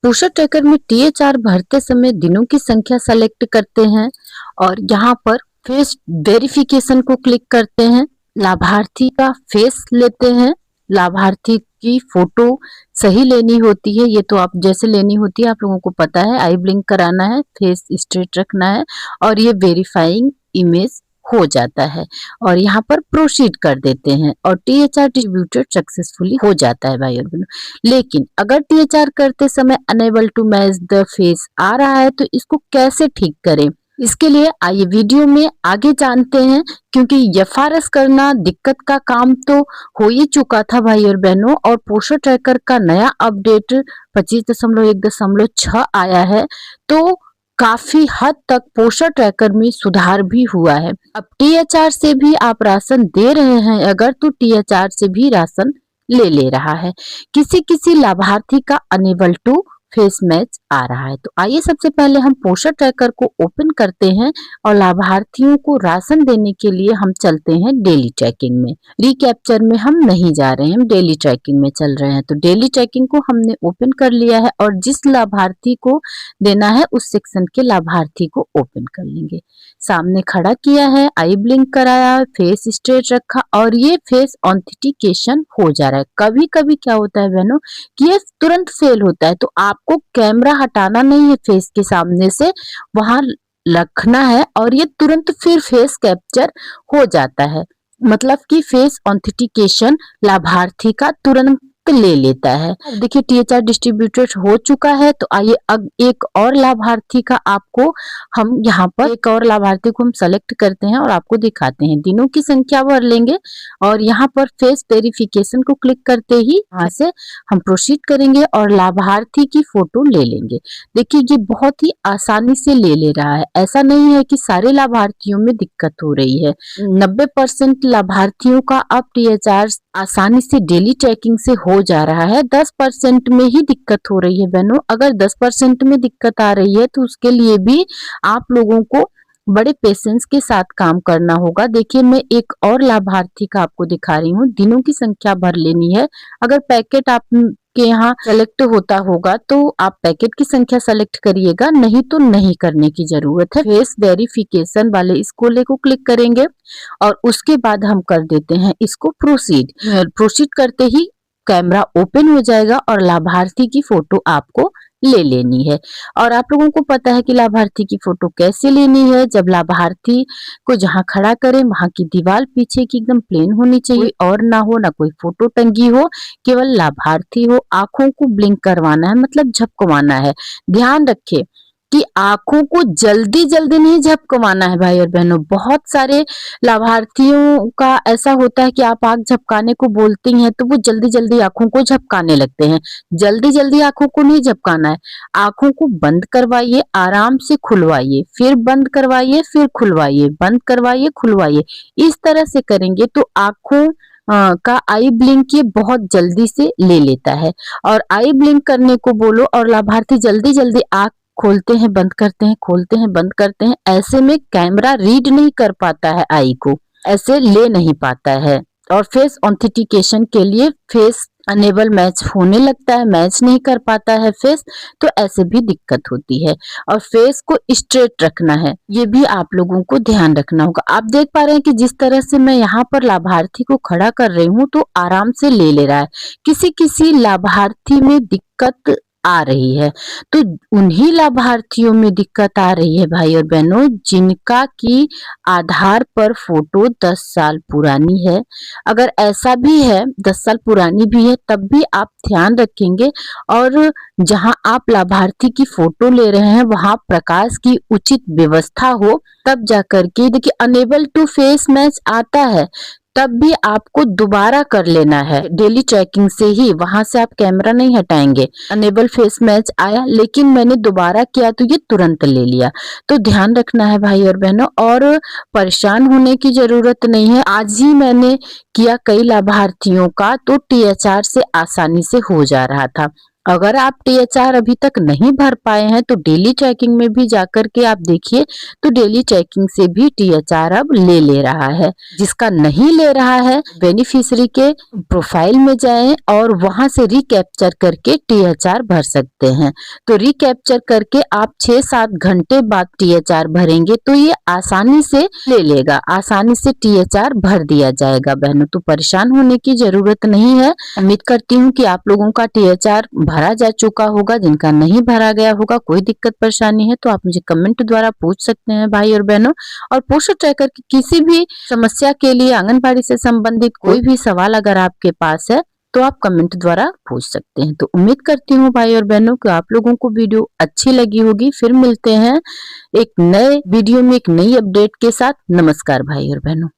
Poster tracker में THR भरते समय दिनों की संख्या सेलेक्ट करते हैं और यहाँ पर फेस वेरिफिकेशन को क्लिक करते हैं। लाभार्थी का फेस लेते हैं। लाभार्थी की फोटो सही लेनी होती है, ये तो आप जैसे लेनी होती है आप लोगों को पता है। आई ब्लिंक कराना है, फेस स्ट्रेट रखना है और ये वेरीफाइंग इमेज हो जाता है और यहाँ पर प्रोसीड कर देते हैं और टीएचआर डिस्ट्रीब्यूटेड सक्सेसफुली हो जाता है भाई और बहनों। लेकिन अगर टीएचआर करते समय unable to match the face आ रहा है तो इसको कैसे ठीक करें, इसके लिए आइए वीडियो में आगे जानते हैं। क्योंकि एफआरएस करना दिक्कत का काम तो हो ही चुका था भाई और बहनों, और पोस्टर ट्रैकर का नया अपडेट 25.1.6 आया है तो काफी हद तक पोस्टर ट्रैकर में सुधार भी हुआ है। अब टीएचआर से भी आप राशन दे रहे हैं अगर, तो टीएचआर से भी राशन ले रहा है। किसी किसी लाभार्थी का अनेबल टू फेस मैच आ रहा है। तो आइए सबसे पहले हम पोस्टर ट्रैकर को ओपन करते हैं और लाभार्थियों को राशन देने के लिए हम चलते हैं डेली ट्रैकिंग में। रिकैप्चर में हम नहीं जा रहे हैं, हम डेली ट्रैकिंग में चल रहे हैं। तो डेली ट्रैकिंग को हमने ओपन कर लिया है और जिस लाभार्थी को देना है उस सेक्शन के लाभार्थी को ओपन कर लेंगे। सामने खड़ा किया है, आई ब्लिंक कराया, फेस स्ट्रेट रखा और ये फेस ऑथेंटिकेशन हो जा रहा है। कभी कभी क्या होता है बहनों कि ये तुरंत फेल होता है, तो आपको कैमरा हटाना नहीं है फेस के सामने से, वहां रखना है और ये तुरंत फिर फेस कैप्चर हो जाता है। मतलब कि फेस ऑथेंटिकेशन लाभार्थी का तुरंत ले लेता है। देखिए टीएचआर डिस्ट्रीब्यूटेड हो चुका है। तो आइए अब एक और लाभार्थी का आपको हम यहाँ पर एक और लाभार्थी को हम सेलेक्ट करते हैं और आपको दिखाते हैं। दिनों की संख्या भर लेंगे और यहाँ पर फेस वेरिफिकेशन को क्लिक करते ही यहाँ से हम प्रोसीड करेंगे और लाभार्थी की फोटो ले लेंगे। देखिए ये बहुत ही आसानी से ले रहा है। ऐसा नहीं है कि सारे लाभार्थियों में दिक्कत हो रही है। 90% लाभार्थियों का अब टीएचआर आसानी से डेली ट्रैकिंग से हो जा रहा है। 10% में ही दिक्कत हो रही है बहनों। अगर 10% में दिक्कत आ रही है तो उसके लिए भी आप लोगों को बड़े पेशेंस के साथ काम करना होगा। देखिए मैं एक और लाभार्थी का आपको दिखा रही हूँ। दिनों की संख्या भर लेनी है। अगर पैकेट आप के यहाँ सेलेक्ट होता होगा तो आप पैकेट की संख्या सेलेक्ट करिएगा, नहीं तो नहीं करने की जरूरत है। फेस वेरिफिकेशन वाले इस कोले को क्लिक करेंगे और उसके बाद हम कर देते हैं इसको प्रोसीड। प्रोसीड करते ही कैमरा ओपन हो जाएगा और लाभार्थी की फोटो आपको ले लेनी है। और आप लोगों को पता है कि लाभार्थी की फोटो कैसे लेनी है। जब लाभार्थी को जहां खड़ा करें वहां की दीवार पीछे की एकदम प्लेन होनी चाहिए और ना हो, ना कोई फोटो टंगी हो, केवल लाभार्थी हो। आंखों को ब्लिंक करवाना है, मतलब झपकवाना है। ध्यान रखें कि आंखों को जल्दी जल्दी नहीं झपकवाना है भाई और बहनों। बहुत सारे लाभार्थियों का ऐसा होता है कि आप आंख झपकाने को बोलती हैं तो वो जल्दी जल्दी आंखों को झपकाने लगते हैं। जल्दी जल्दी आंखों को नहीं झपकाना है। आंखों को बंद करवाइए, आराम से खुलवाइए, फिर बंद करवाइए, फिर खुलवाइए, बंद करवाइए, खुलवाइए। इस तरह से करेंगे तो आंखों का आई ब्लिंक ये बहुत जल्दी से ले लेता है। और आई ब्लिंक करने को बोलो और लाभार्थी जल्दी जल्दी आंख खोलते हैं, बंद करते हैं, खोलते हैं, बंद करते हैं। ऐसे में कैमरा रीड नहीं कर पाता है, आई को ऐसे ले नहीं पाता है। और फेस ऑथेंटिकेशन के लिए फेस अनेबल मैच होने लगता है, मैच नहीं कर पाता है फेस, तो ऐसे भी दिक्कत होती है। और फेस को स्ट्रेट रखना है, ये भी आप लोगों को ध्यान रखना होगा। आप देख पा रहे हैं कि जिस तरह से मैं यहाँ पर लाभार्थी को खड़ा कर रही हूँ तो आराम से ले रहा है। किसी किसी लाभार्थी में दिक्कत आ रही है तो उन्हीं लाभार्थियों में दिक्कत आ रही है भाई और बहनों जिनका की आधार पर फोटो 10 साल पुरानी है। अगर ऐसा भी है 10 साल पुरानी भी है तब भी आप ध्यान रखेंगे और जहां आप लाभार्थी की फोटो ले रहे हैं वहां प्रकाश की उचित व्यवस्था हो, तब जाकर के देखिए अनेबल टू फेस मैच आता है तब भी आपको दोबारा कर लेना है डेली ट्रैकिंग से ही। वहां से आप कैमरा नहीं हटाएंगे। अनेबल फेस मैच आया लेकिन मैंने दोबारा किया तो ये तुरंत ले लिया। तो ध्यान रखना है भाई और बहनों और परेशान होने की जरूरत नहीं है। आज ही मैंने किया कई लाभार्थियों का तो टीएचआर से आसानी से हो जा रहा था। अगर आप THR अभी तक नहीं भर पाए हैं तो डेली चेकिंग में भी जाकर के आप देखिए, तो डेली चेकिंग से भी THR अब ले रहा है। जिसका नहीं ले रहा है, बेनिफिशियरी के प्रोफाइल में जाएं और वहां से रिकैप्चर करके THR भर सकते हैं। तो रिकैप्चर करके आप 6-7 घंटे बाद THR भरेंगे तो ये आसानी से ले लेगा, आसानी से THR भर दिया जाएगा बहनों। तो परेशान होने की जरूरत नहीं है। उम्मीद करती हूँ कि आप लोगों का THR भरा जा चुका होगा। जिनका नहीं भरा गया होगा, कोई दिक्कत परेशानी है तो आप मुझे कमेंट द्वारा पूछ सकते हैं भाई और बहनों। और पोस्टर ट्रैकर की किसी भी समस्या के लिए, आंगनबाड़ी से संबंधित कोई भी सवाल अगर आपके पास है तो आप कमेंट द्वारा पूछ सकते हैं। तो उम्मीद करती हूँ भाई और बहनों कि आप लोगों को वीडियो अच्छी लगी होगी। फिर मिलते हैं एक नए वीडियो में एक नई अपडेट के साथ। नमस्कार भाई और बहनों।